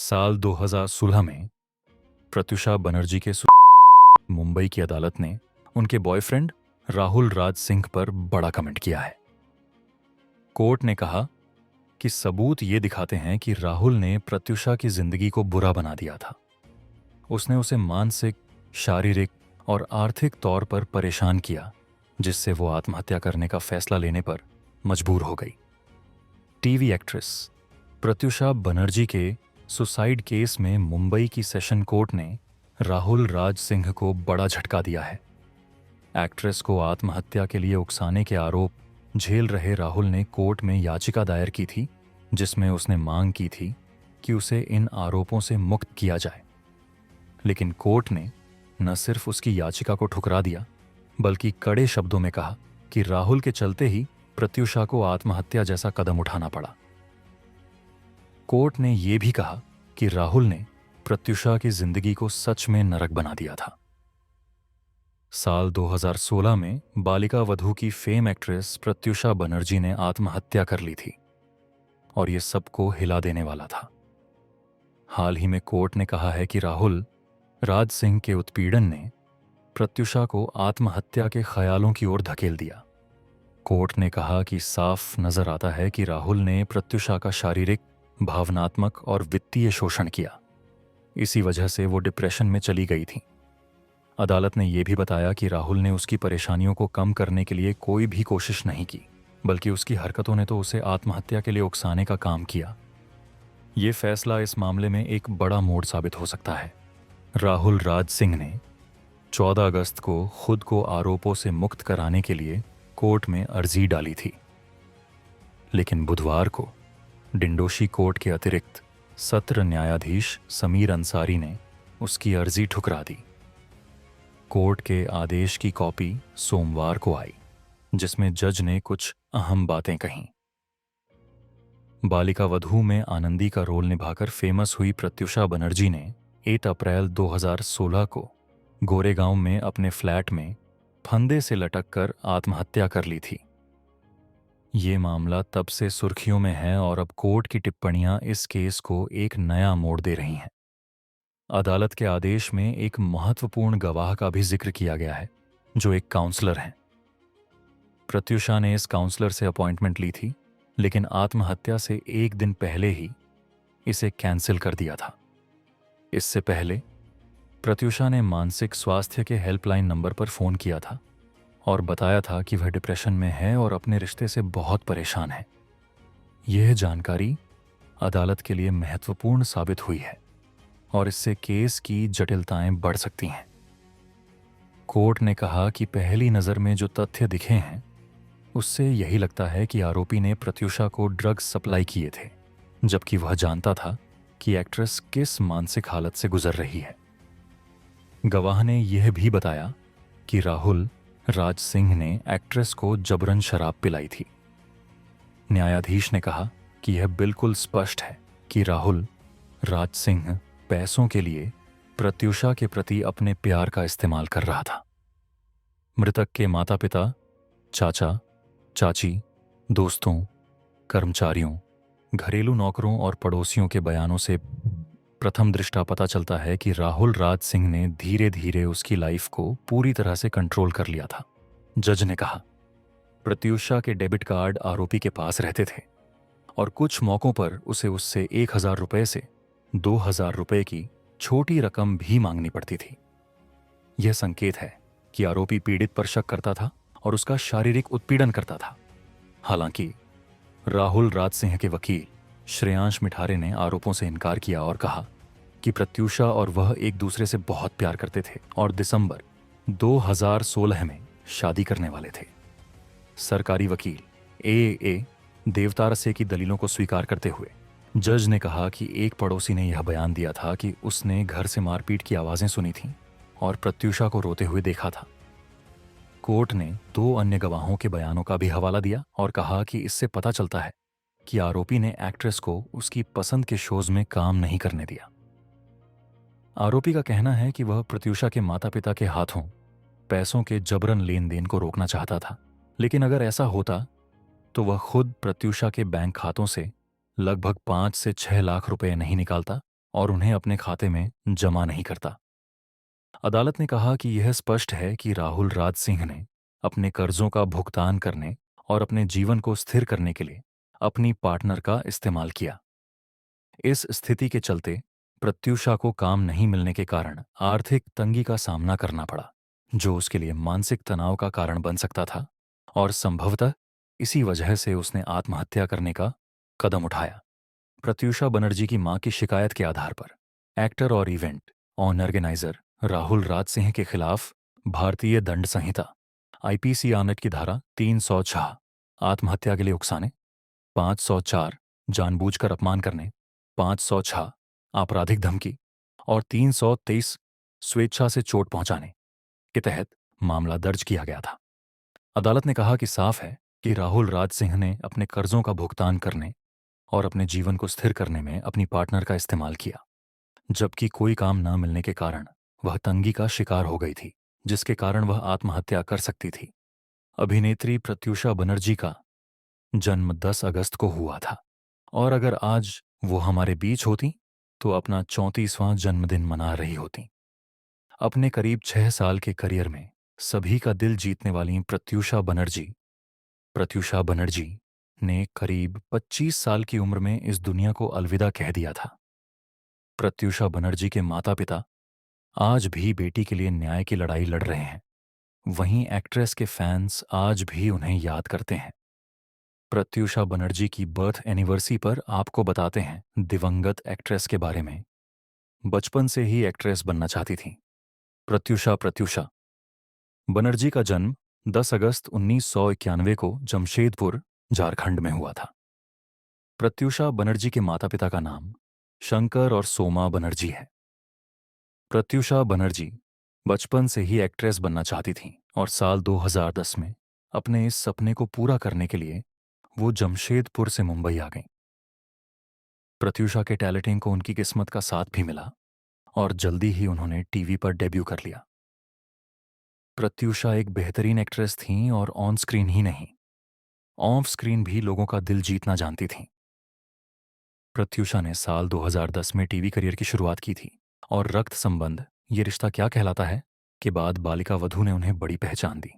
साल 2016 में प्रत्युषा बनर्जी के मुंबई की अदालत ने उनके बॉयफ्रेंड राहुल राज सिंह पर बड़ा कमेंट किया है। कोर्ट ने कहा कि सबूत ये दिखाते हैं कि राहुल ने प्रत्युषा की जिंदगी को बुरा बना दिया था। उसने उसे मानसिक, शारीरिक और आर्थिक तौर पर परेशान किया, जिससे वो आत्महत्या करने का फैसला लेने पर मजबूर हो गई। टीवी एक्ट्रेस प्रत्युषा बनर्जी के सुसाइड केस में मुंबई की सेशन कोर्ट ने राहुल राज सिंह को बड़ा झटका दिया है। एक्ट्रेस को आत्महत्या के लिए उकसाने के आरोप झेल रहे राहुल ने कोर्ट में याचिका दायर की थी, जिसमें उसने मांग की थी कि उसे इन आरोपों से मुक्त किया जाए। लेकिन कोर्ट ने न सिर्फ उसकी याचिका को ठुकरा दिया, बल्कि कड़े शब्दों में कहा कि राहुल के चलते ही प्रत्युषा को आत्महत्या जैसा कदम उठाना पड़ा। कोर्ट ने यह भी कहा कि राहुल ने प्रत्युषा की जिंदगी को सच में नरक बना दिया था। साल 2016 में बालिका वधू की फेम एक्ट्रेस प्रत्युषा बनर्जी ने आत्महत्या कर ली थी और यह सबको हिला देने वाला था। हाल ही में कोर्ट ने कहा है कि राहुल राज सिंह के उत्पीड़न ने प्रत्युषा को आत्महत्या के ख्यालों की ओर धकेल दिया। कोर्ट ने कहा कि साफ नजर आता है कि राहुल ने प्रत्युषा का शारीरिक, भावनात्मक और वित्तीय शोषण किया। इसी वजह से वो डिप्रेशन में चली गई थी। अदालत ने यह भी बताया कि राहुल ने उसकी परेशानियों को कम करने के लिए कोई भी कोशिश नहीं की, बल्कि उसकी हरकतों ने तो उसे आत्महत्या के लिए उकसाने का काम किया। ये फैसला इस मामले में एक बड़ा मोड़ साबित हो सकता है। राहुल राज सिंह ने 14 अगस्त को खुद को आरोपों से मुक्त कराने के लिए कोर्ट में अर्जी डाली थी, लेकिन बुधवार को डिंडोशी कोर्ट के अतिरिक्त सत्र न्यायाधीश समीर अंसारी ने उसकी अर्जी ठुकरा दी। कोर्ट के आदेश की कॉपी सोमवार को आई, जिसमें जज ने कुछ अहम बातें कहीं। बालिका वधू में आनंदी का रोल निभाकर फेमस हुई प्रत्युषा बनर्जी ने 8 अप्रैल 2016 को गोरेगांव में अपने फ्लैट में फंदे से लटक कर आत्महत्या कर ली थी। ये मामला तब से सुर्खियों में है और अब कोर्ट की टिप्पणियां इस केस को एक नया मोड़ दे रही हैं। अदालत के आदेश में एक महत्वपूर्ण गवाह का भी जिक्र किया गया है, जो एक काउंसलर हैं। प्रत्युषा ने इस काउंसलर से अपॉइंटमेंट ली थी, लेकिन आत्महत्या से एक दिन पहले ही इसे कैंसिल कर दिया था। इससे पहले प्रत्युषा ने मानसिक स्वास्थ्य के हेल्पलाइन नंबर पर फोन किया था और बताया था कि वह डिप्रेशन में है और अपने रिश्ते से बहुत परेशान है। यह जानकारी अदालत के लिए महत्वपूर्ण साबित हुई है और इससे केस की जटिलताएं बढ़ सकती हैं। कोर्ट ने कहा कि पहली नज़र में जो तथ्य दिखे हैं, उससे यही लगता है कि आरोपी ने प्रत्युषा को ड्रग्स सप्लाई किए थे, जबकि वह जानता था कि एक्ट्रेस किस मानसिक हालत से गुजर रही है। गवाह ने यह भी बताया कि राहुल राज सिंह ने एक्ट्रेस को जबरन शराब पिलाई थी। न्यायाधीश ने कहा कि यह बिल्कुल स्पष्ट है कि राहुल राज सिंह पैसों के लिए प्रत्युषा के प्रति अपने प्यार का इस्तेमाल कर रहा था। मृतक के माता-पिता, चाचा, चाची, दोस्तों, कर्मचारियों, घरेलू नौकरों और पड़ोसियों के बयानों से प्रथम दृष्टा पता चलता है कि राहुल राज सिंह ने धीरे धीरे उसकी लाइफ को पूरी तरह से कंट्रोल कर लिया था। जज ने कहा, प्रत्युषा के डेबिट कार्ड आरोपी के पास रहते थे और कुछ मौकों पर उसे उससे 1000 रुपये से 2000 रुपये की छोटी रकम भी मांगनी पड़ती थी। यह संकेत है कि आरोपी पीड़ित पर शक करता था और उसका शारीरिक उत्पीड़न करता था। हालांकि राहुल राज सिंह के वकील श्रेयांश मिठारे ने आरोपों से इनकार किया और कहा कि प्रत्युषा और वह एक दूसरे से बहुत प्यार करते थे और दिसंबर 2016 में शादी करने वाले थे। सरकारी वकील ए देवतारसे की दलीलों को स्वीकार करते हुए जज ने कहा कि एक पड़ोसी ने यह बयान दिया था कि उसने घर से मारपीट की आवाजें सुनी थीं और प्रत्युषा को रोते हुए देखा था। कोर्ट ने 2 अन्य गवाहों के बयानों का भी हवाला दिया और कहा कि इससे पता चलता है कि आरोपी ने एक्ट्रेस को उसकी पसंद के शोज में काम नहीं करने दिया। आरोपी का कहना है कि वह प्रत्युषा के माता-पिता के हाथों पैसों के जबरन लेन देन को रोकना चाहता था, लेकिन अगर ऐसा होता तो वह खुद प्रत्युषा के बैंक खातों से लगभग 5 से 6 लाख रुपए नहीं निकालता और उन्हें अपने खाते में जमा नहीं करता। अदालत ने कहा कि यह स्पष्ट है कि राहुल राज सिंह ने अपने कर्जों का भुगतान करने और अपने जीवन को स्थिर करने के लिए अपनी पार्टनर का इस्तेमाल किया। इस स्थिति के चलते प्रत्यूषा को काम नहीं मिलने के कारण आर्थिक तंगी का सामना करना पड़ा, जो उसके लिए मानसिक तनाव का कारण बन सकता था, और संभवतः इसी वजह से उसने आत्महत्या करने का कदम उठाया। प्रत्यूषा बनर्जी की मां की शिकायत के आधार पर एक्टर और इवेंट ऑर्गेनाइजर राहुल राज सिंह के खिलाफ भारतीय दंड संहिता आईपीसी एक्ट की धारा 306 आत्महत्या के लिए उकसाने, 504 जानबूझकर अपमान करने, 506 आपराधिक धमकी और 323 स्वेच्छा से चोट पहुंचाने के तहत मामला दर्ज किया गया था। अदालत ने कहा कि साफ है कि राहुल राज सिंह ने अपने कर्जों का भुगतान करने और अपने जीवन को स्थिर करने में अपनी पार्टनर का इस्तेमाल किया, जबकि कोई काम न मिलने के कारण वह तंगी का शिकार हो गई थी, जिसके कारण वह आत्महत्या कर सकती थी। अभिनेत्री प्रत्यूषा बनर्जी का जन्म 10 अगस्त को हुआ था, और अगर आज वो हमारे बीच होती तो अपना 34वां जन्मदिन मना रही होती। अपने करीब 6 साल के करियर में सभी का दिल जीतने वाली प्रत्यूषा बनर्जी ने करीब 25 साल की उम्र में इस दुनिया को अलविदा कह दिया था। प्रत्यूषा बनर्जी के माता-पिता आज भी बेटी के लिए न्याय की लड़ाई लड़ रहे हैं। वहीं एक्ट्रेस के फैंस आज भी उन्हें याद करते हैं। प्रत्यूषा बनर्जी की बर्थ एनिवर्सरी पर आपको बताते हैं दिवंगत एक्ट्रेस के बारे में। बचपन से ही एक्ट्रेस बनना चाहती थीं। प्रत्यूषा बनर्जी का जन्म 10 अगस्त 1991 को जमशेदपुर, झारखंड में हुआ था। प्रत्यूषा बनर्जी के माता-पिता का नाम शंकर और सोमा बनर्जी है। प्रत्यूषा बनर्जी बचपन से ही एक्ट्रेस बनना चाहती थीं और साल 2010 में अपने इस सपने को पूरा करने के लिए वो जमशेदपुर से मुंबई आ गईं। प्रत्यूषा के टैलेंटिंग को उनकी किस्मत का साथ भी मिला और जल्दी ही उन्होंने टीवी पर डेब्यू कर लिया। प्रत्यूषा एक बेहतरीन एक्ट्रेस थीं और ऑन स्क्रीन ही नहीं, ऑफ स्क्रीन भी लोगों का दिल जीतना जानती थीं। प्रत्यूषा ने साल 2010 में टीवी करियर की शुरुआत की थी और रक्त संबंध ये रिश्ता क्या कहलाता है के बाद बालिका वधू ने उन्हें बड़ी पहचान दी।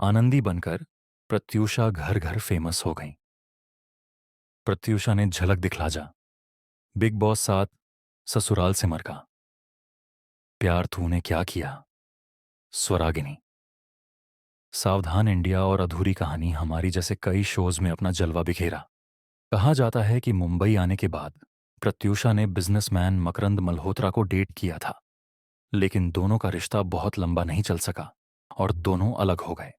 आनंदी बनकर प्रत्यूषा घर घर फेमस हो गईं। प्रत्यूषा ने झलक दिखला जा, बिग बॉस 7, ससुराल सिमर का, प्यार तूने क्या किया, स्वरागिनी, सावधान इंडिया और अधूरी कहानी हमारी जैसे कई शोज में अपना जलवा बिखेरा। कहा जाता है कि मुंबई आने के बाद प्रत्यूषा ने बिजनेसमैन मकरंद मल्होत्रा को डेट किया था, लेकिन दोनों का रिश्ता बहुत लंबा नहीं चल सका और दोनों अलग हो गए।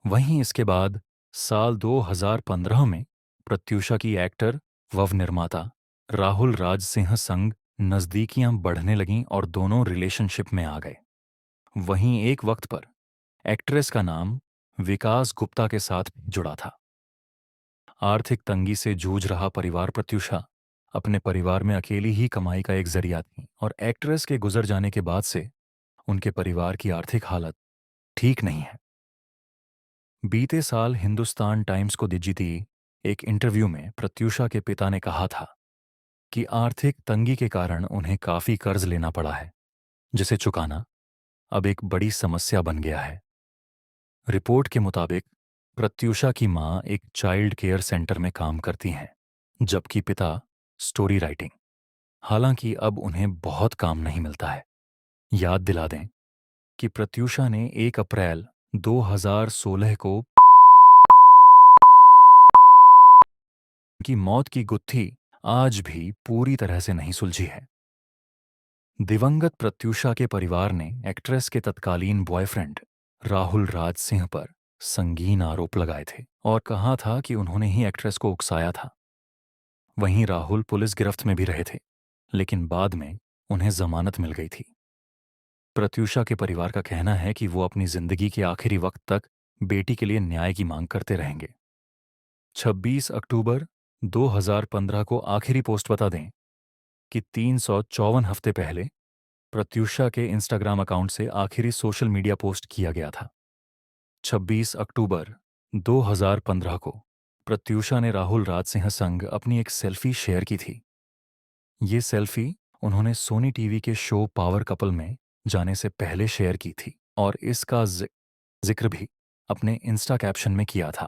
वहीं इसके बाद साल 2015 में प्रत्यूषा की एक्टर व निर्माता राहुल राज सिंह संग नजदीकियां बढ़ने लगीं और दोनों रिलेशनशिप में आ गए। वहीं एक वक्त पर एक्ट्रेस का नाम विकास गुप्ता के साथ जुड़ा था। आर्थिक तंगी से जूझ रहा परिवार प्रत्यूषा अपने परिवार में अकेली ही कमाई का एक जरिया थी और एक्ट्रेस के गुजर जाने के बाद से उनके परिवार की आर्थिक हालत ठीक नहीं है। बीते साल हिंदुस्तान टाइम्स को दी एक इंटरव्यू में प्रत्यूषा के पिता ने कहा था कि आर्थिक तंगी के कारण उन्हें काफी कर्ज लेना पड़ा है, जिसे चुकाना अब एक बड़ी समस्या बन गया है। रिपोर्ट के मुताबिक प्रत्यूषा की मां एक चाइल्ड केयर सेंटर में काम करती हैं, जबकि पिता स्टोरी राइटिंग। हालांकि अब उन्हें बहुत काम नहीं मिलता है। याद दिला दें कि प्रत्यूषा ने 1 अप्रैल 2016 को की मौत की गुत्थी आज भी पूरी तरह से नहीं सुलझी है। दिवंगत प्रत्यूषा के परिवार ने एक्ट्रेस के तत्कालीन बॉयफ्रेंड राहुल राज सिंह पर संगीन आरोप लगाए थे और कहा था कि उन्होंने ही एक्ट्रेस को उकसाया था। वहीं राहुल पुलिस गिरफ्त में भी रहे थे, लेकिन बाद में उन्हें जमानत मिल गई थी। प्रत्यूषा के परिवार का कहना है कि वो अपनी जिंदगी के आखिरी वक्त तक बेटी के लिए न्याय की मांग करते रहेंगे। 26 अक्टूबर 2015 को आखिरी पोस्ट बता दें कि 354 हफ्ते पहले प्रत्यूषा के इंस्टाग्राम अकाउंट से आखिरी सोशल मीडिया पोस्ट किया गया था। 26 अक्टूबर 2015 को प्रत्यूषा ने राहुल राज सिंह संग अपनी एक सेल्फी शेयर की थी। ये सेल्फी उन्होंने सोनी टीवी के शो पावर कपल में जाने से पहले शेयर की थी और इसका जिक्र भी अपने इंस्टा कैप्शन में किया था।